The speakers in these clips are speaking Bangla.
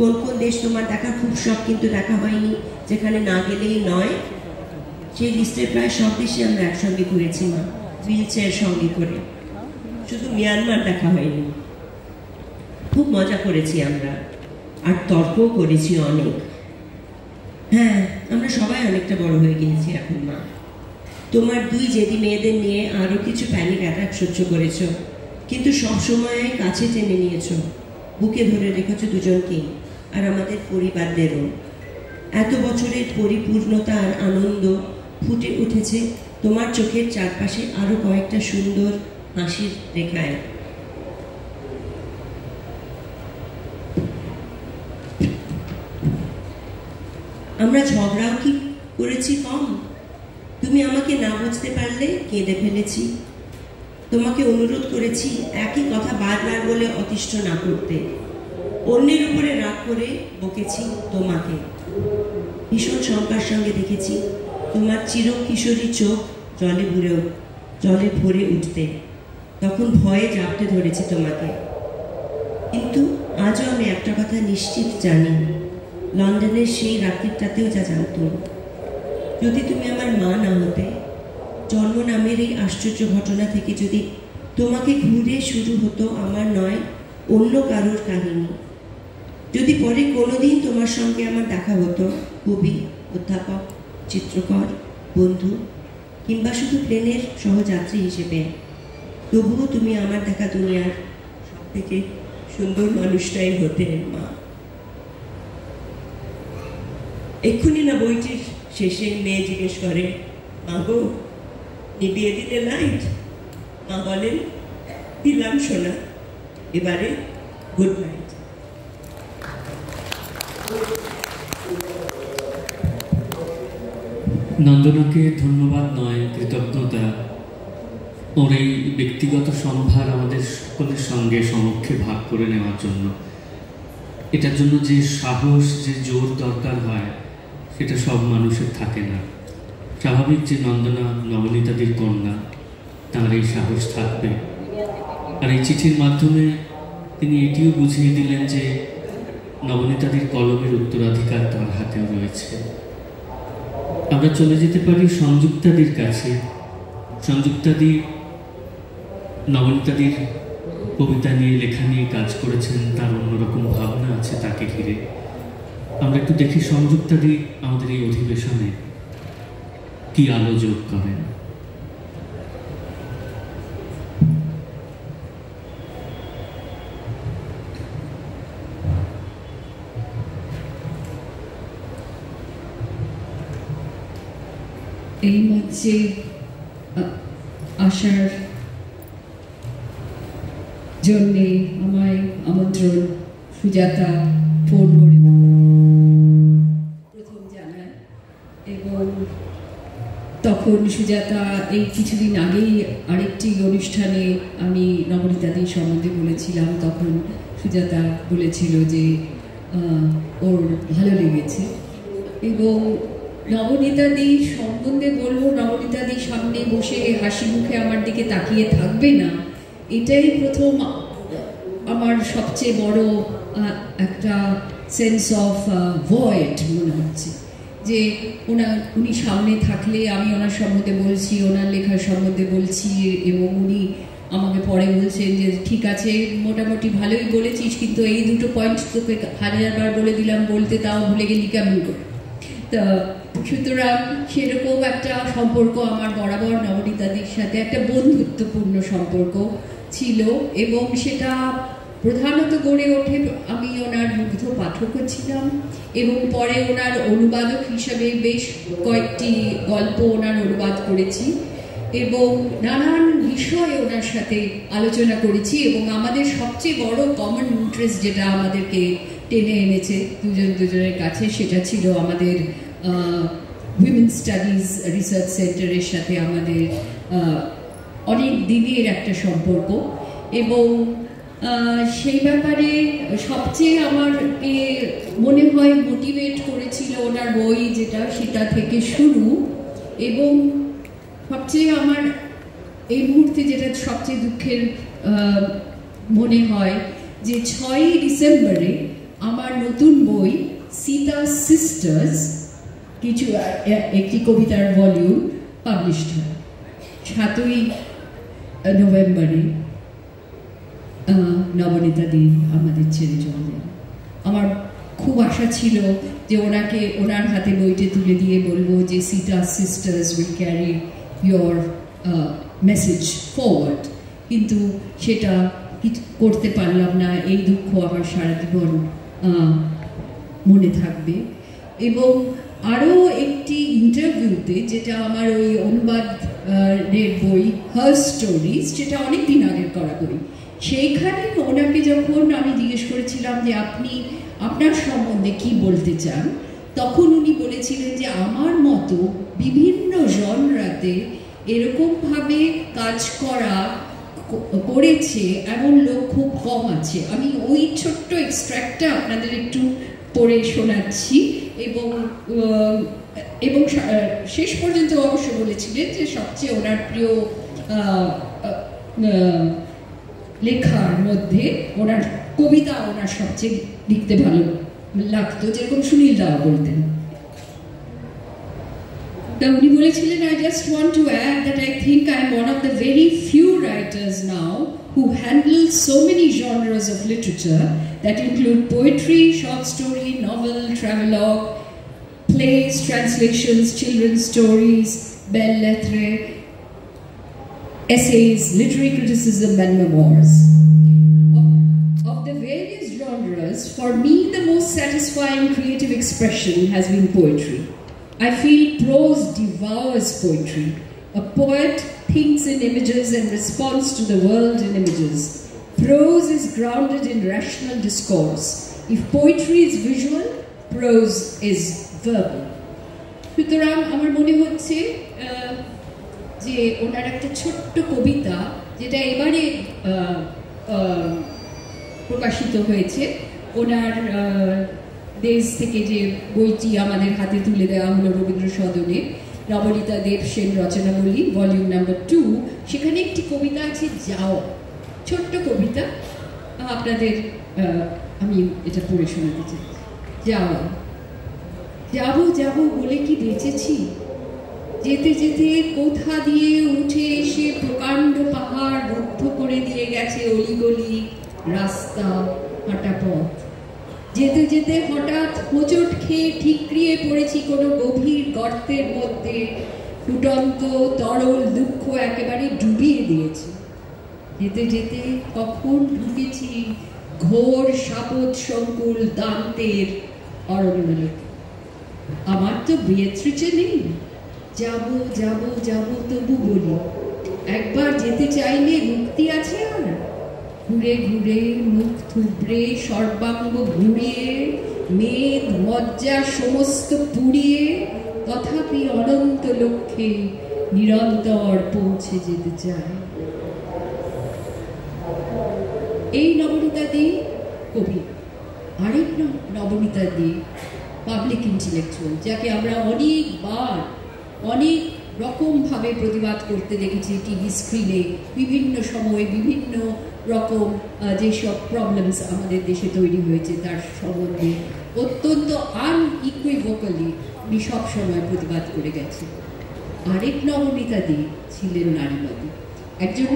কোন কোন দেশ তোমার দেখার খুব শখ কিন্তু দেখা হয়নি, যেখানে না গেলেই নয়, সেই লিস্টের প্রায় সব দেশে আমরা একসঙ্গে ঘুরেছি মা, হুইল চেয়ার সঙ্গে করে। শুধু মিয়ানমার দেখা হয়নি। খুব মজা করেছি আমরা, আর তর্কও করেছি অনেক। হ্যাঁ, আমরা সবাই অনেকটা বড় হয়ে গিয়েছি এখন মা। তোমার দুই জেদি মেয়েদের নিয়ে আরও কিছু প্যানিক অ্যাটাক সহ্য করেছ, কিন্তু সবসময় কাছে টেনে নিয়েছ, বুকে ধরে রেখেছ দুজনকেই, আর আমাদের পরিবারদেরও। এত বছরের পরিপূর্ণতা আর আনন্দ ফুটে উঠেছে তোমার চোখের চারপাশে আরও কয়েকটা সুন্দর হাসির রেখায়। আমরা ঝগড়াও কি করেছি কম? তুমি আমাকে না বুঝতে পারলে কেঁদে ফেলেছি, তোমাকে অনুরোধ করেছি একই কথা বারবার বলে অতিষ্ঠ না করতে, অন্যের উপরে রাগ করে বকেছি তোমাকে। ভীষণ শঙ্কার সঙ্গে দেখেছি তোমার চিরকিশোরী চোখ জলে ভরে উঠতে, তখন ভয়ে জাপটে ধরেছি তোমাকে। কিন্তু আজও আমি একটা কথা নিশ্চিত জানি, লন্ডনের সেই রাত্রিটাতেও যা জানতুম, যদি তুমি আমার মা না হতে, জন্ম নামের এই আশ্চর্য ঘটনা থেকে যদি তোমাকে ঘুরে শুরু হতো আমার নয় অন্য কারোর কাহিনী, যদি পরে কোনোদিন তোমার সঙ্গে আমার দেখা হতো কবি, অধ্যাপক, চিত্রকর, বন্ধু, কিংবা শুধু প্লেনের সহযাত্রী হিসেবে, তবুও তুমি আমার দেখা দুনিয়ার সব থেকে সুন্দর মানুষটাই হতে মা। এক্ষুনি না বইটির শেষে মেয়ে জিজ্ঞেস করে, মা গো নিবিয়ে দিলে লাইট? মা বলেন, দিলাম সোনা, এবারে গুড নাইট। নন্দনাকে ধন্যবাদ নয়, কৃতজ্ঞতা, ওর এই ব্যক্তিগত সম্ভার আমাদের সকলের সঙ্গে সমক্ষে ভাগ করে নেওয়ার জন্য। এটার জন্য যে সাহস, যে জোর দরকার হয়, সেটা সব মানুষের থাকে না। স্বাভাবিক যে নন্দনা নবনীতাদির কন্যা, তার এই সাহস থাকবে। আর এই চিঠির মাধ্যমে তিনি এটিও বুঝিয়ে দিলেন যে নবনীতাদির কলমের উত্তরাধিকার তার হাতেও রয়েছে। আমরা চলে যেতে পারি সংযুক্তাদির কাছে। সংযুক্তাদি নবনীতাদির কবিতা নিয়ে, লেখা নিয়ে কাজ করেছেন, তার অন্যরকম ভাবনা আছে তাকে ঘিরে। আমরা একটু দেখি সংযুক্তাদি আমাদের এই অধিবেশনে কি আলো যোগ করেন। এই মঞ্চে আসার জন্যে আমায় আমন্ত্রণ সুজাতা ফোন করে প্রথম জানায়, এবং তখন সুজাতা এই কিছুদিন আগেই আরেকটি অনুষ্ঠানে আমি নবনীতাদির সম্বন্ধে বলেছিলাম, তখন সুজাতা বলেছিল যে ওর ভালো লেগেছে। এবং নবনীতাদি সম্বন্ধে বলবো, নবনীতাদির সামনে বসে হাসি মুখে আমার দিকে তাকিয়ে থাকবে না, এটাই প্রথম আমার সবচেয়ে বড় একটা সেন্স অফ ভয়েড মনে হচ্ছে, যে উনি সামনে থাকলে আমি ওনার সম্বন্ধে বলছি, ওনার লেখার সম্বন্ধে বলছি, এবং উনি আমাকে পরে বলছেন যে ঠিক আছে, মোটামুটি ভালোই বলেছিস, কিন্তু এই দুটো পয়েন্ট তোকে 1000 বার বলে দিলাম, বলতে তাও ভুলে গেলি কেমন করে। তা সুতরাং সেরকম একটা সম্পর্ক আমার বরাবর নবনীতাদির সাথে একটা বন্ধুত্বপূর্ণ সম্পর্ক ছিল, এবং সেটা প্রধানত গড়ে ওঠে, আমি ওনার মুগ্ধ পাঠকও ছিলাম, এবং পরে ওনার অনুবাদক হিসাবে বেশ কয়েকটি গল্প ওনার অনুবাদ করেছি, এবং নানান বিষয়ে ওনার সাথে আলোচনা করেছি। এবং আমাদের সবচেয়ে বড় কমন ইন্টারেস্ট যেটা আমাদেরকে টেনে এনেছে দুজনের কাছে, সেটা ছিল আমাদের উইমেন স্টাডিজ রিসার্চ সেন্টারের সাথে আমাদের অনেক দিনের একটা সম্পর্ক। এবং সেই ব্যাপারে সবচেয়ে আমারকে মনে হয় মোটিভেট করেছিল ওনার বই, যেটা সেটা থেকে শুরু। এবং সবচেয়ে আমার এই মুহূর্তে যেটা সবচেয়ে দুঃখের মনে হয়, যে 6ই ডিসেম্বরে আমার নতুন বই সীতা সিস্টার্স কিছু একটি কবিতার ভলিউম পাবলিশড হয় 7ই নভেম্বরে। নবনীতা দি আমাদের ছেড়ে চলে যান। আমার খুব আশা ছিল যে ওনার হাতে বইটি তুলে দিয়ে বলবো যে Sita sisters will carry your message forward, কিন্তু সেটা করতে পারলাম না। এই দুঃখ আমার সারা জীবন মনে থাকবে। এবং আরও একটি ইন্টারভিউতে, যেটা আমার ওই অনুবাদের বই হার স্টোরিজ, যেটা অনেক দিন আগের করা বই, সেইখানে ওনাকে যখন আমি জিজ্ঞেস করেছিলাম যে আপনি আপনার সম্বন্ধে কি বলতে চান, তখন উনি বলেছিলেন যে আমার মতো বিভিন্ন জনরাতে এরকমভাবে কাজ করেছে এমন লোক খুব কম আছে। আমি ওই ছোট্ট এক্সট্র্যাক্টটা আপনাদের একটু পড়ে শোনাচ্ছি। এবং শেষ পর্যন্ত অবশ্য বলেছিলেন যে সবচেয়ে ওনার প্রিয় লেখার মধ্যে ওনার কবিতা ওনার সবচেয়ে লিখতে ভালো লাগতো, যেরকম সুনীল দাও বলতেন। উনি বলেছিলেন, I just want to add that I think I am one of the very few writers now who handle so many genres of literature that include poetry, short story, novel, travelogue, plays, translations, children's stories, belles lettres, essays, literary criticism and memoirs. Of the various genres, for me the most satisfying creative expression has been poetry. I feel prose devours poetry. A poet thinks in images and responds to the world in images. Prose is grounded in rational discourse. If poetry is visual, prose is verbal. সুতরাং আমার মনে হচ্ছে যে ওনার একটা ছোট্ট কবিতা, যেটা এবারে প্রকাশিত হয়েছে, ওনার দেশ থেকে যে বইটি আমাদের হাতে তুলে দেওয়া হলো রবীন্দ্র সদনে, নবনীতা দেব সেন রচনাবলী ভলিউম নাম্বার 2, সেখানে একটি কবিতা আছে যাও, ছোট্ট কবিতা। আপনাদের আমি এটা পড়ে শোনাতে চাই। যাও, যাবো যাবো বলে কি বেঁচেছি, যেতে যেতে কোথা দিয়ে উঠে এসে প্রকাণ্ড পাহাড় রুদ্ধ করে দিয়ে গেছে অলিগলি, রাস্তা, হাঁটা পথ। যেতে যেতে হঠাৎ হোঁচট খেয়ে ঠিকরিয়ে পড়েছি কোনো গভীর গর্তের মধ্যে, ফুটন্ত তরল দুঃখ একেবারে ডুবিয়ে দিয়েছে। যেতে যেতে কখন ঢুকেছি ঘোর সাপদ সংকুল দান্তের অরণ্যে। আমার তো বিয়েত্রিচে নেই, যাব যাব যাব তবু বলি, একবার যেতে চাইলে মুক্তি আছে আর? ঘুরে ঘুরে মুখ থুবড়ে সর্বাঙ্গ ঘুরিয়ে মেদ মজ্জা সমস্ত পুড়িয়ে তথাপি অনন্ত লক্ষ্যে নিরন্তর পৌঁছে যেতে চায়। এই নবনীতা দি কবি। আরেক নবনীতা দি পাবলিক ইন্টেলেকচুয়াল, যাকে আমরা অনেকবার অনেক রকমভাবে প্রতিবাদ করতে দেখেছি টিভি স্ক্রিনে, বিভিন্ন সময়ে বিভিন্ন রকম যেসব প্রবলেমস আমাদের দেশে তৈরি হয়েছে তার সম্বন্ধে অত্যন্ত আনইকুইভোকালি উনি সবসময় প্রতিবাদ করে গেছে। আরেক নবনীতা দি ছিলেন নারীবাদী। একজন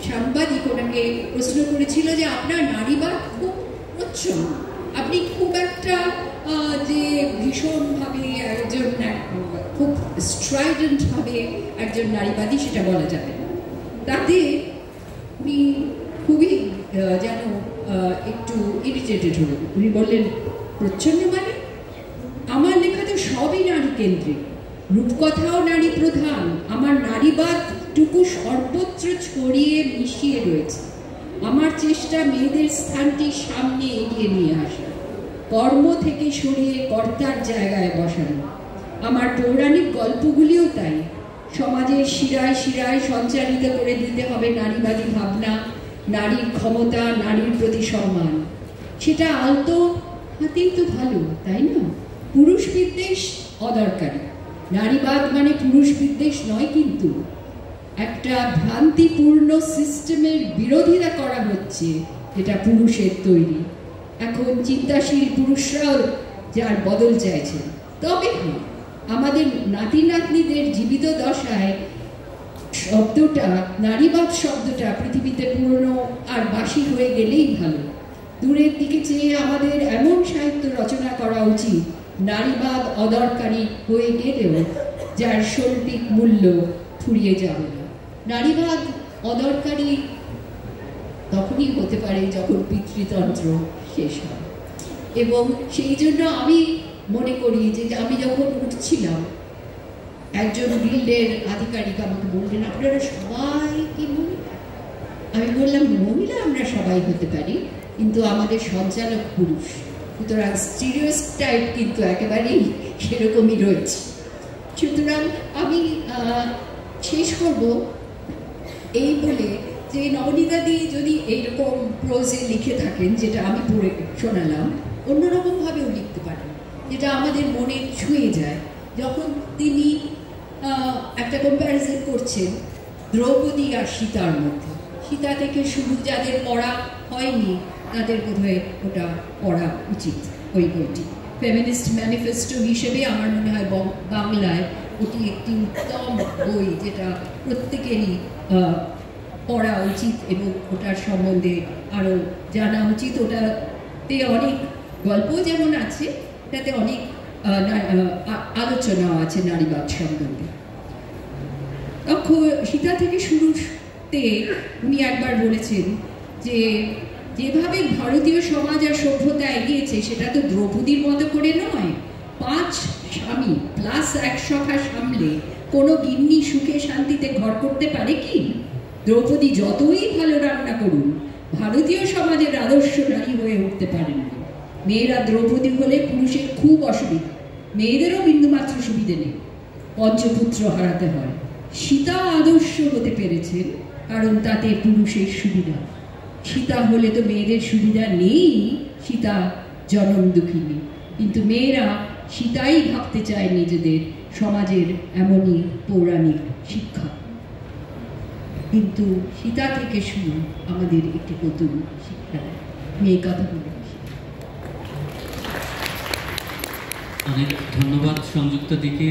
সাংবাদিক ওনাকে প্রশ্ন করেছিল যে আপনার নারীবাদ খুব প্রচ্ছন্ন, আপনি খুব একটা যে ভীষণভাবে একজন খুব স্ট্রাইডেন্টভাবে একজন নারীবাদী সেটা বলা যাবে না। তাতে উনি খুবই যেন একটু ইরিটেটেড হলেন। উনি বললেন, প্রচ্ছন্ন মানে? আমার লেখা তো সবই নারী কেন্দ্রিক, রূপকথাও নারী প্রধান, আমার নারীবাদটুকু সর্বত্র ছড়িয়ে মিশিয়ে রয়েছে। আমার চেষ্টা মেয়েদের স্থানটি সামনে এগিয়ে নিয়ে আসা, কর্ম থেকে সরিয়ে কর্তার জায়গায় বসানো। আমার পৌরাণিক গল্পগুলিও তাই, সমাজের শিরায় শিরায় সঞ্চারিত করে দিতে হবে নারীবাদী ভাবনা, নারীর ক্ষমতা, নারীর প্রতি সম্মান। সেটা আলতো হাতেই তো ভালো, তাই না? পুরুষ বিদ্বেষ অদরকারি। নারীবাদ মানে পুরুষ বিদ্বেষ নয়, কিন্তু একটা ভ্রান্তিপূর্ণ সিস্টেমের বিরোধিতা করা হচ্ছে যেটা পুরুষের তৈরি। এখন চিন্তাশীল পুরুষরাও যার বদল চাইছে। তবে আমাদের নাতি নাতনিদের জীবিত দশায় শব্দটা, নারীবাদ শব্দটা পৃথিবীতে পুরনো আর বাসি হয়ে গেলেই ভালো। দূরের দিকে চেয়ে আমাদের এমন সাহিত্য রচনা করা উচিত নারীবাদ অদরকারি হয়ে গেলেও যার শৈল্পিক মূল্য ফুরিয়ে যাবে না। নারীবাদ অদরকারি তখনই হতে পারে যখন পিতৃতন্ত্র শেষ হয়। এবং সেই জন্য আমি মনে করি যে আমি যখন উঠছিলাম, একজন গিল্ডের আধিকারিক আমাকে বললেন, আপনারা সবাই কি মহিলা? আমি বললাম, মহিলা আমরা সবাই হতে পারি, কিন্তু আমাদের সঞ্চালক পুরুষ। সুতরাং স্টিরিওটাইপ কিন্তু একেবারেই সেরকমই রয়েছে। সুতরাং আমি শেষ করব এই বলে যে নবনীতাদি যদি এইরকম প্রোজে লিখে থাকেন, যেটা আমি পড়ে শোনালাম, অন্যরকমভাবেও লিখতে পারেন, যেটা আমাদের মনে ছুঁয়ে যায়। যখন তিনি একটা কম্প্যারিজন করছেন দ্রৌপদী আর সীতার মধ্যে, সীতা থেকে শুরু যাদের পড়া হয়নি তাদের বোধহয় ওটা পড়া উচিত। ওই বইটি ফেমিনিস্ট ম্যানিফেস্টো হিসেবে আমার মনে হয় বাংলায় ওটি একটি উত্তম বই, যেটা প্রত্যেকেরই পড়া উচিত এবং ওটার সম্বন্ধে আরও জানা উচিত। ওটাতে অনেক গল্প যেমন আছে, তাতে অনেক আলোচনাও আছে নারীবাদ সম্বন্ধে। সীতা থেকে শুরুতে উনি একবার বলেছেন যে যেভাবে ভারতীয় সমাজ আর সভ্যতা এগিয়েছে সেটা তো দ্রৌপদীর মতো করে নয়। 5 স্বামী প্লাস 1 সখা সামলে কোনো গিন্নি সুখে শান্তিতে ঘর করতে পারে কি? দ্রৌপদী যতই ভালো রান্না করুন, ভারতীয় সমাজের আদর্শ নারী হয়ে উঠতে পারেন না। মেয়েরা দ্রৌপদী হলে পুরুষের খুব অসুবিধা, মেয়েদেরও বিন্দুমাত্র সুবিধে নেই, পঞ্চপুত্র হারাতে হয়। সীতা আদর্শ হতে পেরেছেন কারণ তাতে পুরুষের সুবিধা। সীতা হলে তো মেয়েদের সুবিধা নেই, সীতা জনম দুঃখিনী। কিন্তু মেয়েরা সীতাই ভাবতে চায় নিজেদের সমাজের এমনই পৌরাণিক শিক্ষা। কিন্তু সীতা থেকে শুরু আমাদের একটি নতুন শিক্ষা। মেয়ে কথা বলে অনেক ধন্যবাদ সংযুক্তা দিকে,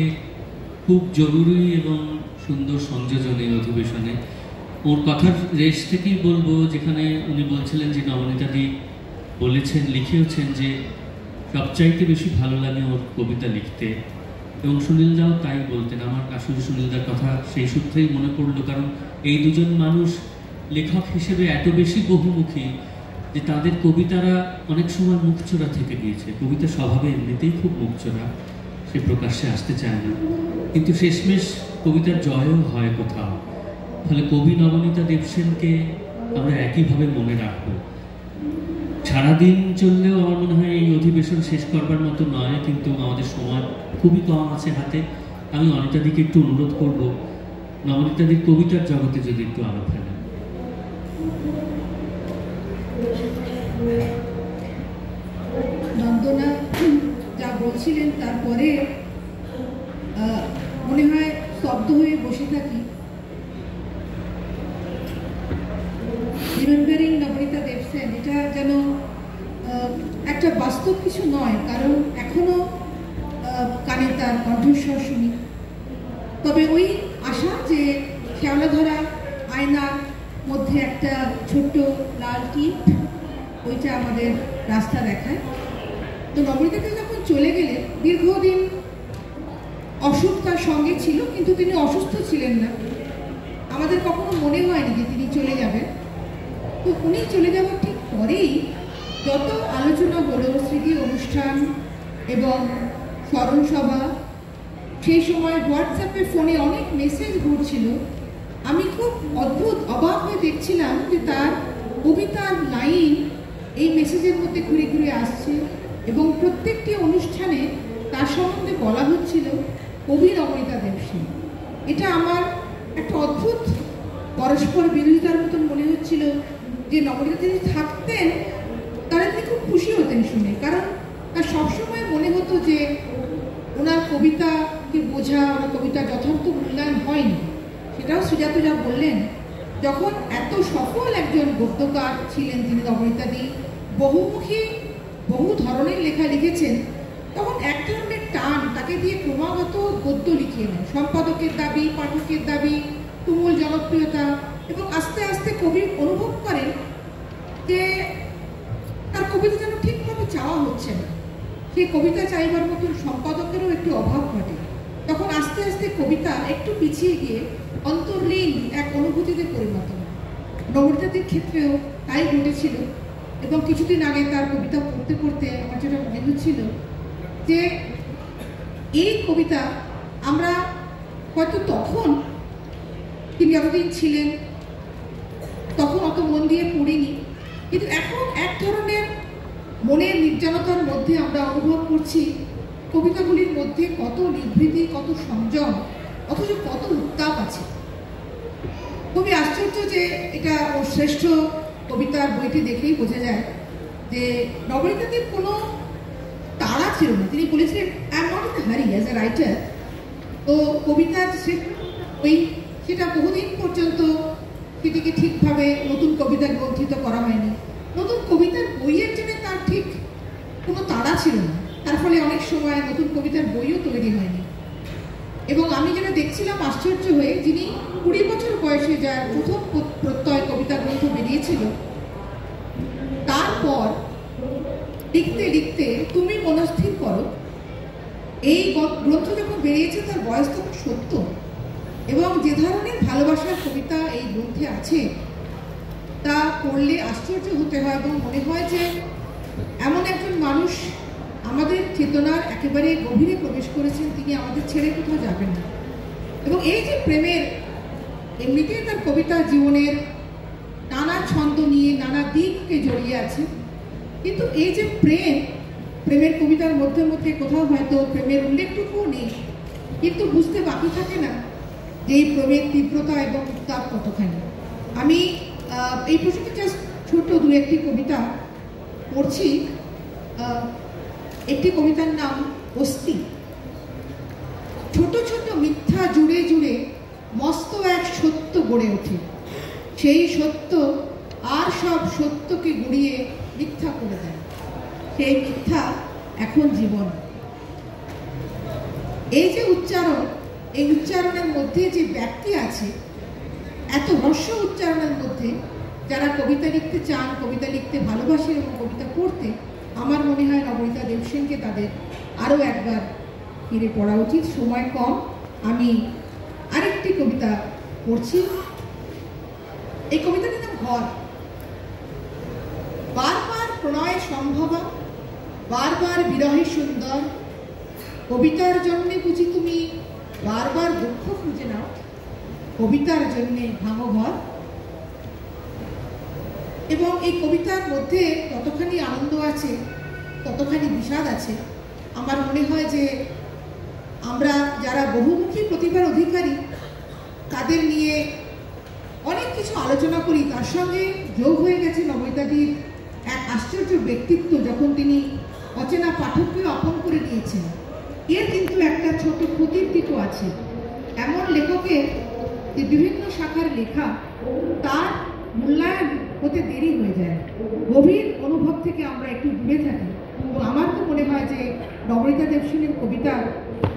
খুব জরুরি এবং সুন্দর সংযোজন এই অধিবেশনে। ওর কথার রেশ থেকেই বলবো, যেখানে উনি বলছিলেন যে নবনীতাদি বলেছেন, লিখেওছেন যে সবচাইতে বেশি ভালো লাগে ওর কবিতা লিখতে, এবং সুনীলদাও তাই বলতেন। আমার আসলে সুনীলদার কথা সেই সূত্রেই মনে পড়লো, কারণ এই দুজন মানুষ লেখক হিসেবে এত বেশি বহুমুখী যে তাদের কবিতারা অনেক সময় মুখচোরা থেকে গিয়েছে। কবিতা স্বভাবে এমনিতেই খুব মুখচোরা, সে প্রকাশ্যে আসতে চায় না, কিন্তু শেষমেশ কবিতার জয়ও হয় কোথাও। ফলে কবি নবনীতা দেবসেনকে আমরা একইভাবে মনে রাখবো। সারাদিন চললেও আমার মনে হয় এই অধিবেশন শেষ করবার মতো নয়, কিন্তু আমাদের সময় খুবই কম আছে হাতে। আমি অনিতাদিকে একটু অনুরোধ করব, নবনীতাদির কবিতার জগতে যদি একটু আলো ফেলেন। নন্দনা যা বলছিলেন তারপরে মনে হয় স্তব্ধ হয়ে বসে থাকি। রিমেম্বারিং নবনীতা দেবসেন, এটা যেন একটা বাস্তব কিছু নয়, কারণ এখনো কানে তার কণ্ঠস্বর শুনি। তবে ওই আশা যে শ্যাওলাধরা আয়নার মধ্যে একটা ছোট্ট লাল টিপ, ওইটা আমাদের রাস্তা দেখায়। তো নবনীতাকে যখন চলে গেলেন, দীর্ঘদিন অসুখ তার সঙ্গে ছিল, কিন্তু তিনি অসুস্থ ছিলেন না। আমাদের কখনো মনে হয়নি যে তিনি চলে যাবেন। তো উনি চলে যাওয়ার ঠিক পরেই যত আলোচনা হলো, স্মৃতি অনুষ্ঠান এবং স্মরণসভা, সেই সময় হোয়াটসঅ্যাপে ফোনে অনেক মেসেজ ঘুরছিল। আমি খুব অবাক হয়ে দেখছিলাম যে তার কবিতার লাইন এই মেসেজের মধ্যে ঘুরে ঘুরে আসছে, এবং প্রত্যেকটি অনুষ্ঠানে তার সম্বন্ধে বলা হচ্ছিল কবি নবনীতা দেবসেন। এটা আমার একটা অদ্ভুত পরস্পর বিরোধিতার মতন মনে হচ্ছিল যে নবনীতা যদি থাকতেন তাহলে তিনি খুব খুশি হতেন শুনে, কারণ তার সবসময় মনে হতো যে ওনার কবিতাকে বোঝা, ওনার কবিতা যথার্থ মূল্যায়ন হয়নি। সেটাও সুজাতা যা বললেন, যখন এত সফল একজন গদ্যকার ছিলেন তিনি নবনীতাদি, বহুমুখী বহু ধরনের লেখা লিখেছেন, তখন এক ধরনের টান তাকে দিয়ে ক্রমাগত গদ্য লিখিয়ে নেয়। সম্পাদকের দাবি, পাঠকের দাবি, তুমুল জনপ্রিয়তা, এবং আস্তে আস্তে কবি অনুভব করেন যে তার কবিতা যেন ঠিকভাবে চাওয়া হচ্ছে না। সেই কবিতা চাইবার মতন সম্পাদকেরও একটু অভাব ঘটে। তখন আস্তে আস্তে কবিতা একটু পিছিয়ে গিয়ে অন্তর্লীন এক অনুভূতিতে পরিণত হয়। নবনীতাদির ক্ষেত্রেও তাই ঘটেছিল, এবং কিছুদিন আগে তার কবিতা পড়তে পড়তে আমার যেটা মনে হচ্ছিল যে এই কবিতা আমরা হয়তো তখন, তিনি যতদিন ছিলেন তখন অত মন দিয়ে পড়িনি, কিন্তু এখন এক ধরনের মনের নির্জনতার মধ্যে আমরা অনুভব করছি কবিতাগুলির মধ্যে কত নিভৃতি, কত সংযম, অথচ কত উত্তাপ আছে। খুবই আশ্চর্য যে এটা ওর শ্রেষ্ঠ কবিতার বইটি দেখেই বোঝা যায় যে নবনীতাদির কোনো তাড়া ছিল না। তিনি বলেছিলেন, আই এম নট ইন হারি অ্যাজ এ রাইটার। তো কবিতার সেটা বহুদিন পর্যন্ত সেটিকে ঠিকভাবে নতুন কবিতা গ্রন্থিত করা হয়নি। নতুন কবিতার বইয়ের জন্য তার ঠিক কোনো তাড়া ছিল না, তার ফলে অনেক সময় নতুন কবিতার বইও তৈরি হয়নি। এবং আমি যেটা দেখছিলাম আশ্চর্য হয়ে, যিনি 20 বছর বয়সে যার প্রথম প্রত্যয় কবিতা গ্রন্থ বেরিয়েছিল, তারপর লিখতে লিখতে তুমি মনস্থির করো, এই গ্রন্থ যখন বেরিয়েছে তার বয়স তখন 70, এবং যে ধরনের ভালোবাসার কবিতা এই গ্রন্থে আছে তা পড়লে আশ্চর্য হতে হয়, এবং মনে হয় যে এমন একজন মানুষ আমাদের চেতনার একেবারে গভীরে প্রবেশ করেছেন, তিনি আমাদের ছেড়ে কোথাও যাবেন না। এবং এই যে প্রেমের, এমনিতেই তার কবিতা জীবনের নানা ছন্দ নিয়ে নানা দিককে জড়িয়ে আছে, কিন্তু এই যে প্রেমের কবিতার মধ্যে মধ্যে কোথাও হয়তো প্রেমের উল্লেখটুকুও নেই, কিন্তু বুঝতে বাকি থাকে না যে এই প্রেমের তীব্রতা এবং উত্তাপ কতখানি। আমি এই প্রসঙ্গে জাস্ট ছোট্ট দু একটি কবিতা পড়ছি। একটি কবিতার নাম অস্থি। ছোট ছোট মিথ্যা জুড়ে জুড়ে মস্ত এক সত্য গড়ে ওঠে, সেই সত্য আর সব সত্যকে গুড়িয়ে মিথ্যা করে দেয়, সেই মিথ্যা এখন জীবন। এই যে উচ্চারণ, এই উচ্চারণের মধ্যে যে ব্যক্তি আছে, এত হর্ষ উচ্চারণের মধ্যে যারা কবিতা লিখতে চান, কবিতা লিখতে ভালোবাসে এবং কবিতা পড়তে, আমার মনে হয় নবনীতা দেবসেনকে তাদের আরও একবার ফিরে পড়া উচিত। সময় কম, আমি আরেকটি কবিতা পড়ছি। এই কবিতাটির নাম ঘর। বারবার প্রণয় সম্ভবা, বারবার বিরহে সুন্দর, কবিতার জন্যে বুঝি তুমি বারবার দুঃখ খুঁজে নাও, কবিতার জন্যে ভাঙো ঘর। এবং এই কবিতার মধ্যে ততখানি আনন্দ আছে, ততখানি বিষাদ আছে। আমার মনে হয় যে আমরা যারা বহুমুখী প্রতিভার অধিকারী, তাদের নিয়ে অনেক কিছু আলোচনা করি, তার সঙ্গে যোগ হয়ে গেছে নবনীতাদির এক আশ্চর্য ব্যক্তিত্ব, যখন তিনি অচেনা পাঠককে আপন করে নিয়েছেন। এর কিন্তু একটা ছোট ক্ষতির দিকও আছে। এমন লেখকের যে বিভিন্ন শাখার লেখা, তার মূল্যায়ন হতে দেরি হয়ে যায়, গভীর অনুভব থেকে আমরা একটু দূরে থাকি। এবং আমার তো মনে হয় যে নবনীতা দেবসেনের কবিতার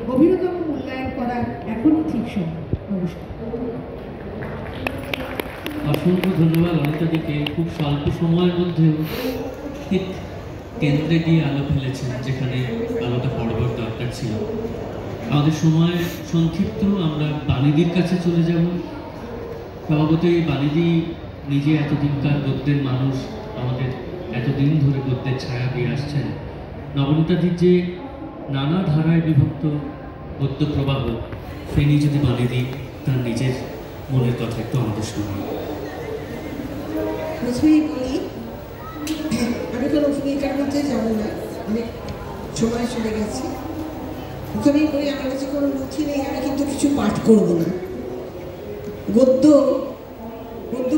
গভীরতম মূল্যায়ন করার এখনই ঠিক সময়। নমস্কার। অসংখ্য ধন্যবাদ অনিতাদিকে। খুব স্বল্প সময়ের মধ্যেও ঠিক কেন্দ্রে গিয়ে আলো ফেলেছেন যেখানে আলোটা পড়বার দরকার ছিল। আমাদের সময় সংক্ষিপ্ত, আমরা বাণীদির কাছে চলে যাব। স্বভাবতই বাণীদি নিজে এতদিনকার গদ্যের মানুষ, আমাদের এতদিন ধরে গদ্যের ছায়া দিয়ে আসছেন। নবনীতাদির যে নানা ধারায় বিভক্ত গদ্য প্রবাহ, সে নিয়ে যদি বাণীদি তার নিজের মনের কথা একটু আমাদের শোনায়। প্রথমেই বলি, আমি কোনো ভূমিকার মধ্যে যাব না, অনেক সময় চলে গেছে। প্রথমেই বলি, আমার কাছে কোনো নথি নেই, আমি কিন্তু কিছু পাঠ করব না। গদ্য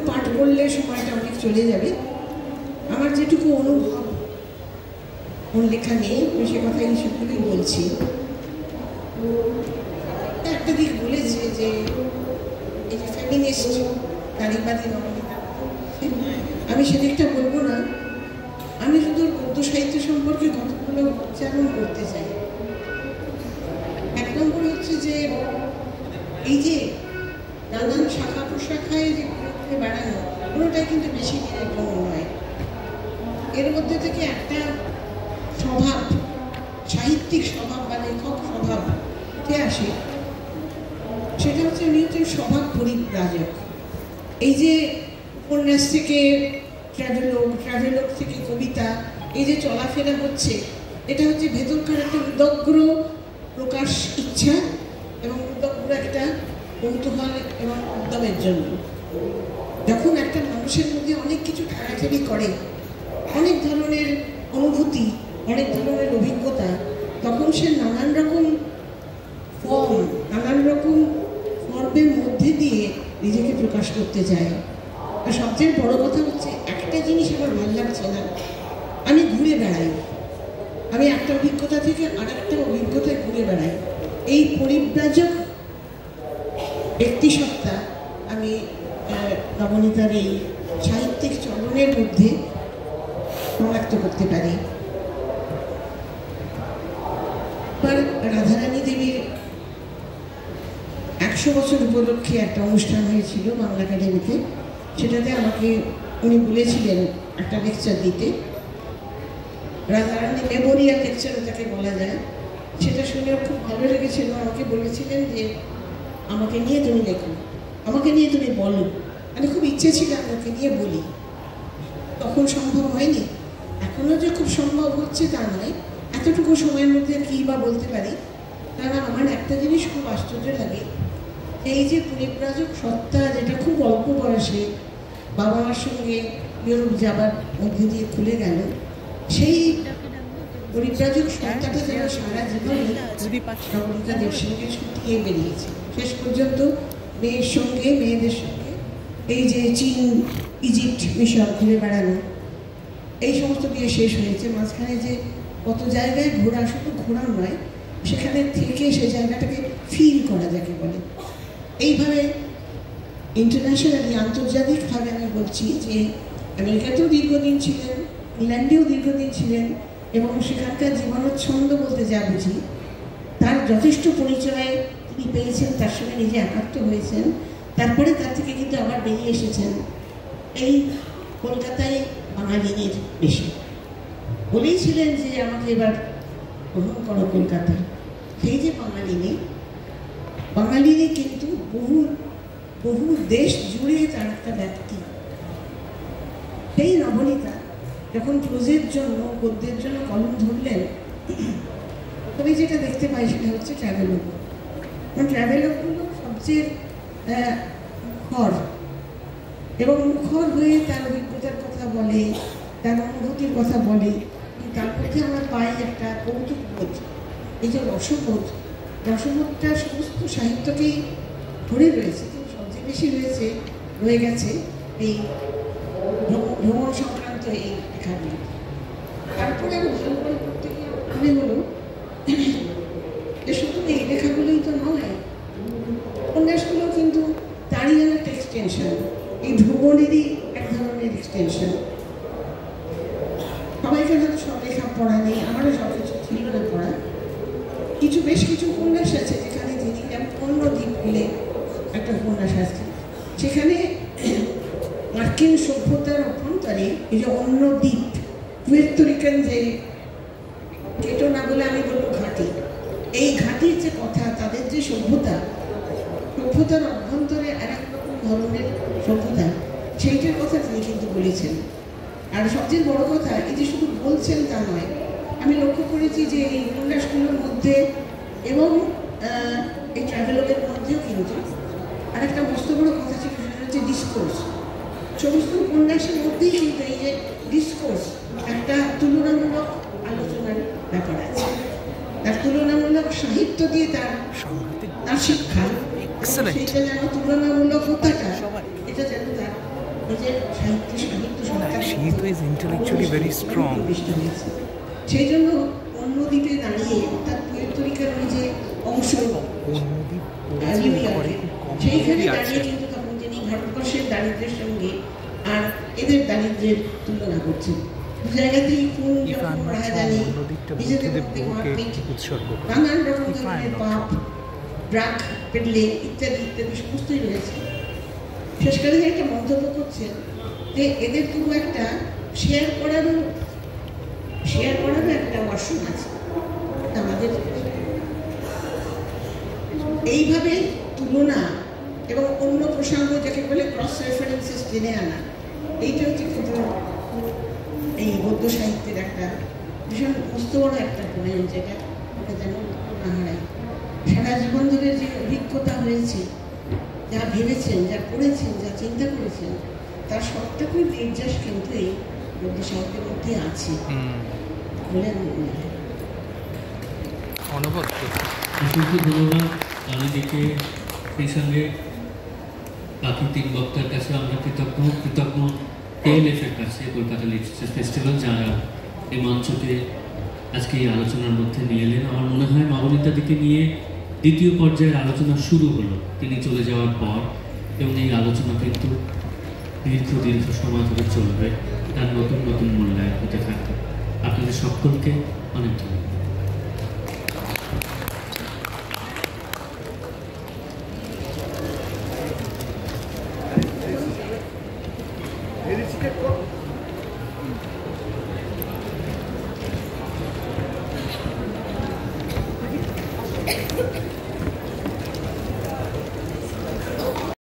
পাঠ করলে সময়টা অনেক চলে যাবে। আমার যেটুকু অনুভব, ওর লেখা নেই, সে কথা হিসেবেই বলছি। একটা দিক বলেছে যে এই যে ফেমিনিস্ট নারীবাদী নবনীতা, আমি সেদিকটা বলবো না। আমি শুধু গদ্য সাহিত্য সম্পর্কে কতগুলো উচ্চারণ করতে চাই। এক নম্বর হচ্ছে যে এই যে নানান শাখা প্রশাখায় যে ঘুরে বেড়ানো, কোনোটাই কিন্তু বেশি দিনের জন্য নয়। এর মধ্যে থেকে একটা স্বভাব, সাহিত্যিক স্বভাব বা লেখক স্বভাব উঠে আসে, সেটা হচ্ছে উনি হচ্ছেন স্বভাব পরিব্রাজক। এই যে উপন্যাস থেকে ট্র্যাভেলগ থেকে কবিতা, এই যে চলাফেরা হচ্ছে, এটা হচ্ছে ভেতরকার একটা উদগ্র প্রকাশ ইচ্ছা এবং উদগ্র একটা কৌতূহল এবং উদ্যমের জন্য। যখন একটা মানুষের মধ্যে অনেক কিছু ঠেলাঠেলি করে, অনেক ধরনের অনুভূতি, অনেক ধরনের অভিজ্ঞতা, তখন সে নানান রকম ফর্মের মধ্যে দিয়ে নিজেকে প্রকাশ করতে চায়। আর সবচেয়ে বড় কথা হচ্ছে, একটা জিনিস আমার ভালো লাগছে না, আমি ঘুরে বেড়াই, আমি একটা অভিজ্ঞতা থেকে আর একটা অভিজ্ঞতায় ঘুরে বেড়াই। এই পরিব্রাজক ব্যক্তিসত্তা আমি নবনীতার এই সাহিত্যিক চলনের মধ্যে শনাক্ত করতে পারি। এবার রাধারানী দেবীর 100 বছর উপলক্ষে একটা অনুষ্ঠান হয়েছিল বাংলা একাডেমিতে। সেটাতে আমাকে উনি বলেছিলেন একটা লেকচার দিতে, রাধারানী মেমোরিয়াল লেকচার তাকে বলা যায়। সেটা শুনে খুব ভালো লেগেছিল। আমাকে বলেছিলেন যে আমাকে নিয়ে তুমি লেখো, আমাকে নিয়ে তুমি বলো। মানে খুব ইচ্ছে ছিল আমাকে নিয়ে বলি, তখন সম্ভব হয়নি। এখনও যে খুব সম্ভব হচ্ছে তা নয়, এতটুকু সময়ের মধ্যে কী বা বলতে পারি। কারণ আমার একটা জিনিস খুব আশ্চর্য লাগে, এই যে পরিব্রাজক সত্তা, যেটা খুব অল্প বয়সে বাবা মার সঙ্গে ইউরোপ যাবার মধ্যে দিয়ে খুলে গেল, সেই পরিব্রাজক সত্তাটা যেন সারা জীবনে নবনীতাদের সঙ্গে ছুটিয়ে বেরিয়েছে। শেষ পর্যন্ত মেয়েদের সঙ্গে এই যে চীন, ইজিপ্ট, মিশর ঘুরে বেড়ানো, এই সমস্ত দিয়ে শেষ হয়েছে। মাঝখানে যে কত জায়গায় ঘোরা, শুধু ঘোরা নয়, সেখানে থেকে সে জায়গাটাকে ফিল করা যাকে বলে। এইভাবে ইন্টারন্যাশনালি, আন্তর্জাতিকভাবে আমি বলছি যে আমেরিকাতেও দীর্ঘদিন ছিলেন, ইংল্যান্ডেও দীর্ঘদিন ছিলেন, এবং সেখানকার জীবনোচ্ছন্দ বলতে যা বুঝি তার যথেষ্ট পরিচয় তিনি পেয়েছেন, তার সঙ্গে নিজে একাত্ম হয়েছেন। তারপরে তার থেকে কিন্তু আবার বেরিয়ে এসেছেন এই কলকাতায় বাঙালিনীর বেশি। বলেইছিলেন যে আমাকে এবার গ্রহণ করো কলকাতা। সেই যে বাঙালিনী কিন্তু বহু দেশ জুড়ে তার একটা ব্যক্তি। সেই নবনীতা যখন প্রোজের জন্য, গদ্যের জন্য কলম ধরলেন, তবে যেটা দেখতে পাই সেটা হচ্ছে ট্র্যাভেলগ। কারণ ট্র্যাভেলগগুলো সবচেয়ে মুখর এবং মুখর হয়ে তার অভিজ্ঞতার কথা বলে, তার অনুভূতির কথা বলে। তার মধ্যে আমরা পাই একটা কৌতুকবোধ, এই যে রসবোধটা সমস্ত সাহিত্যকেই ভরে রয়েছে, কিন্তু সবচেয়ে বেশি রয়ে গেছে এই ভ্রমণ সংক্রান্ত এই লেখাগুলো। তারপরে আরো ভালো করে করতে গিয়ে মনে হলো যে শুধু এই লেখাগুলোই তো নয়, উপন্যাসগুলো কিন্তু তারই যেন একটা এক্সটেনশন, এই ভ্রমণেরই এক ধরনের এক্সটেনশন। সবাইকে হয়তো সব লেখা পড়া নেই, আমারও সব কিছু ছিল না পড়া। বেশ কিছু উপন্যাস আছে যেখানে তিনি, যেমন অন্যদ্বীপ বলে একটা উপন্যাস আছে, সেখানে মার্কিন সভ্যতার অভ্যন্তরে এই যে অন্যদ্বীপ, পুয়ের্তো-রিকান যে কেটো না বলে আমি বলবো ঘাঁটি, এই ঘাঁটির যে কথা, তাদের যে সভ্যতার অভ্যন্তরে আর এক রকম ধরনের সভ্যতা, সেইটার কথা তিনি কিন্তু বলেছেন। আর সবচেয়ে বড় কথা, এই যে শুধু বলছেন তা নয়, আমি লক্ষ্য করেছি যে এই উপন্যাসগুলোর মধ্যে এবং এই ট্র্যাভেলগের মধ্যেও কিন্তু আরেকটা মস্ত বড় কথা ছিল, সেটা হচ্ছে ডিসকোর্স। সমস্ত উপন্যাসের মধ্যেই কিন্তু এই যে ডিসকোর্স, একটা তুলনামূলক আলোচনার ব্যাপার আছে। তার তুলনামূলক সাহিত্য দিয়ে তার শিক্ষা, সেটা যেন তুলনামূলক হতাটা, এটা যেন তার নিজের সাহিত্য সেই জন্য অন্য দ্বীপে দাঁড়িয়ে তার পুয়ের্তো-রিকার যে অংশ, সেইখানে দাঁড়িয়ে কিন্তু তখন তিনি ভারতবর্ষের দারিদ্র্যের সঙ্গে আর এদের দারিদ্র্যের তুলনা করছেন। দু জায়গাতেই ফুল যখন রাহাজানি, নিজেদের মধ্যে মারপিট, নানান রকম ধরনের পাপ, ড্রাগ পেডলিং ইত্যাদি ইত্যাদি সমস্তই রয়েছে। শেষকালে একটা মন্তব্য করছেন যে এদের তবু একটা শেয়ার করারও একটা ওয়াশরুম আছে। আমাদের এইভাবে তুলনা এবং অন্য প্রসঙ্গ যাকে বলে ক্রস রেফারেন্সেস টেনে আনা, এইটা হচ্ছে কিন্তু এই গদ্য সাহিত্যের একটা ভীষণ মস্ত বড় একটা পয়েন্ট, যেটা ওটা যেন না হারাই। সারা জীবন ধরে যে অভিজ্ঞতা হয়েছে, যা ভেবেছেন, যা পড়েছেন, যা চিন্তা করেছেন, তার সবটুকুই নির্যাস কিন্তু এই গদ্য সাহিত্যের মধ্যে আছে বলে আমি মনে হয়। অসংখ্য ধন্যবাদ রানীদিকে। সেই সঙ্গে বাকি 3 বক্তার কাছে আমরা কৃতজ্ঞ ALF এর কাছে, কলকাতা লিটারেচার ফেস্টিভ্যাল, যারা এই মঞ্চকে আজকে এই আলোচনার মধ্যে নিয়ে এলেন। আমার মনে হয় নবনীতাদিকে নিয়ে দ্বিতীয় পর্যায়ের আলোচনা শুরু হলো তিনি চলে যাওয়ার পর, এবং এই আলোচনা কিন্তু দীর্ঘ সময় ধরে চলবে, তার নতুন মূল্যায়ন হতে থাকবে। আপনাদের সকলকে অনেক ধন্যবাদ।